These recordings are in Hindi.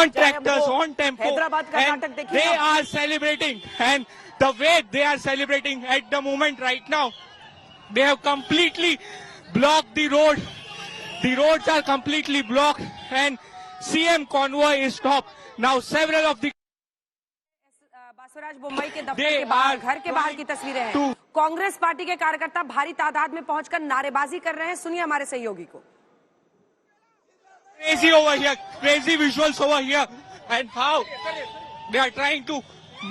on tractors, on tempo, Hyderabad का and नाटक देखिए they are celebrating. And the way they are celebrating at the moment right now, they have completely blocked the road. The roads are completely blocked, and CM convoy is stopped. Now several of the Basavaraj Bommai के दफ्तर के बाहर, घर के बाहर की तस्वीरें हैं। कांग्रेस पार्टी के कार्यकर्ता भारी तादाद में पहुंचकर नारेबाजी कर रहे हैं। सुनिए हमारे सहयोगी को। Crazy over here, crazy visuals over here, and how they are trying to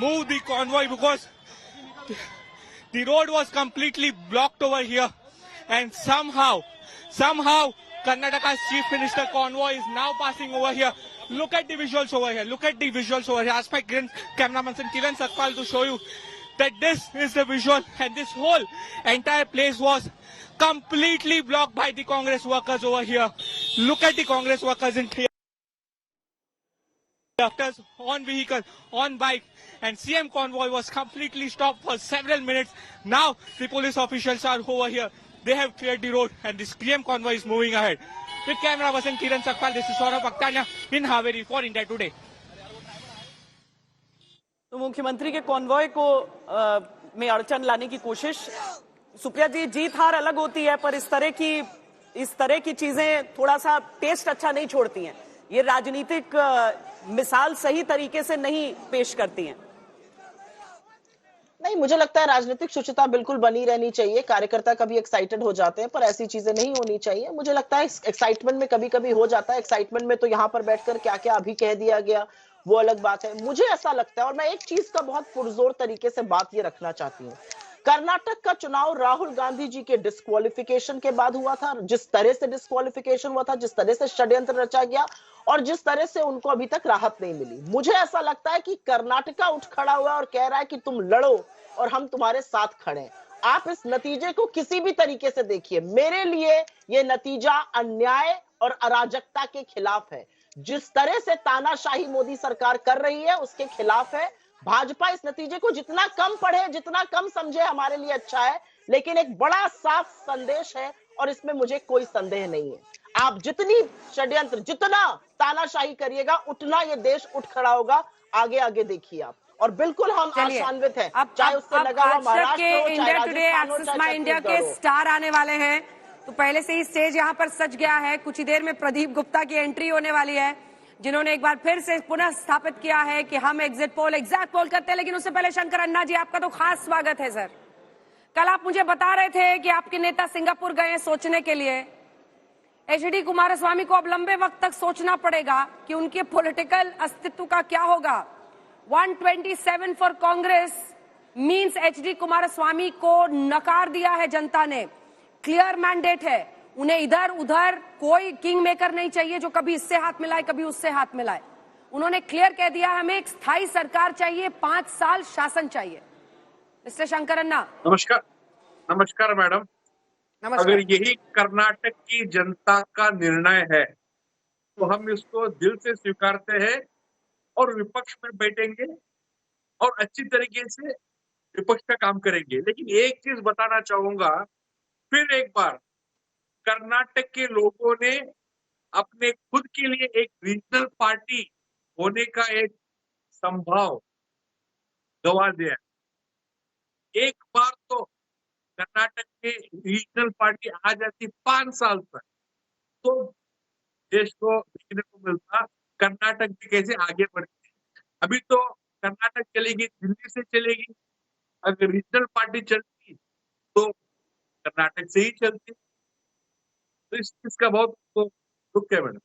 move the convoy because the road was completely blocked over here, and somehow Karnataka's Chief Minister convoy is now passing over here. Look at the visuals over here. Look at the visuals over here. Ask my cameraman Kiran Sakpal to show you that this is the visual, and this whole entire place was completely blocked by the Congress workers over here. Look at the Congress workers in here. Doctors on vehicle, on bike, and CM convoy was completely stopped for several minutes. Now the police officials are over here. They have cleared the road, and this CM convoy is moving ahead. With camera person Kiran Sakpal, this is Saurabh Aktania in Haveri for India Today. तो मुख्यमंत्री के कॉन्वॉय को में अड़चन लाने की कोशिश। सुप्रिया जी, जीत हार अलग होती है, पर इस तरह की चीजें थोड़ा सा टेस्ट अच्छा नहीं छोड़ती हैं। ये राजनीतिक मिसाल सही तरीके से नहीं पेश करती हैं। नहीं, मुझे लगता है राजनीतिक शुचिता बिल्कुल बनी रहनी चाहिए। कार्यकर्ता कभी एक्साइटेड हो जाते हैं, पर ऐसी चीजें नहीं होनी चाहिए। मुझे लगता है एक्साइटमेंट में कभी कभी हो जाता है। एक्साइटमेंट में तो यहाँ पर बैठकर क्या क्या अभी कह दिया गया वो अलग बात है। मुझे ऐसा लगता है, और मैं एक चीज का बहुत पुरजोर तरीके से बात ये रखना चाहती हूँ, कर्नाटक का चुनाव राहुल गांधी जी के डिस्क्वालिफिकेशन के बाद हुआ था। जिस तरह से डिस्क्वालिफिकेशन हुआ था, जिस तरह से षड्यंत्र रचा गया, और जिस तरह से उनको अभी तक राहत नहीं मिली, मुझे ऐसा लगता है कि कर्नाटका उठ खड़ा हुआ और कह रहा है कि तुम लड़ो और हम तुम्हारे साथ खड़े हैं। आप इस नतीजे को किसी भी तरीके से देखिए, मेरे लिए ये नतीजा अन्याय और अराजकता के खिलाफ है। जिस तरह से तानाशाही मोदी सरकार कर रही है उसके खिलाफ है। भाजपा इस नतीजे को जितना कम पढ़े, जितना कम समझे, हमारे लिए अच्छा है, लेकिन एक बड़ा साफ संदेश है और इसमें मुझे कोई संदेह नहीं है। आप जितनी षड्यंत्र, जितना तानाशाही करिएगा, उतना ये देश उठ खड़ा होगा। आगे आगे देखिए आप, और बिल्कुल हम आशान्वित हैं। चाहे उससे लगा हुआ महाराष्ट्र हो, चाहे राजस्थान हो, चाहे इंडिया के स्टार आने वाले हैं, तो पहले से ही स्टेज यहाँ पर सज गया है। कुछ ही देर में प्रदीप गुप्ता की एंट्री होने वाली है, जिन्होंने एक बार फिर से पुनः स्थापित किया है कि हम एग्जिट पोल एग्जैक्ट पोल करते हैं। लेकिन उससे पहले शंकर अन्ना जी, आपका तो खास स्वागत है सर। कल आप मुझे बता रहे थे कि आपके नेता सिंगापुर गए सोचने के लिए। एचडी कुमारस्वामी को अब लंबे वक्त तक सोचना पड़ेगा कि उनके पॉलिटिकल अस्तित्व का क्या होगा। 127 for Congress means HD Kumaraswamy को नकार दिया है जनता ने। क्लियर मैंडेट है, उन्हें इधर उधर कोई किंग मेकर नहीं चाहिए जो कभी इससे हाथ मिलाए कभी उससे हाथ मिलाए। उन्होंने क्लियर कह दिया हमें एक स्थायी सरकार चाहिए, 5 साल शासन चाहिए। मिस्टर शंकर अन्ना। नमस्कार मैडम। अगर यही कर्नाटक की जनता का निर्णय है तो हम इसको दिल से स्वीकारते हैं और विपक्ष में बैठेंगे और अच्छी तरीके से विपक्ष का काम करेंगे। लेकिन एक चीज बताना चाहूंगा, फिर एक बार कर्नाटक के लोगों ने अपने खुद के लिए एक रीजनल पार्टी होने का एक संभाव गवा दिया। एक बार तो कर्नाटक में रीजनल पार्टी आ जाती 5 साल तक, तो देश को देखने को मिलता कर्नाटक में कैसे आगे बढ़ती। अभी तो कर्नाटक चलेगी, दिल्ली से चलेगी। अगर रीजनल पार्टी चलती तो कर्नाटक से ही चलती। तो इसका बहुत दुख है मैडम।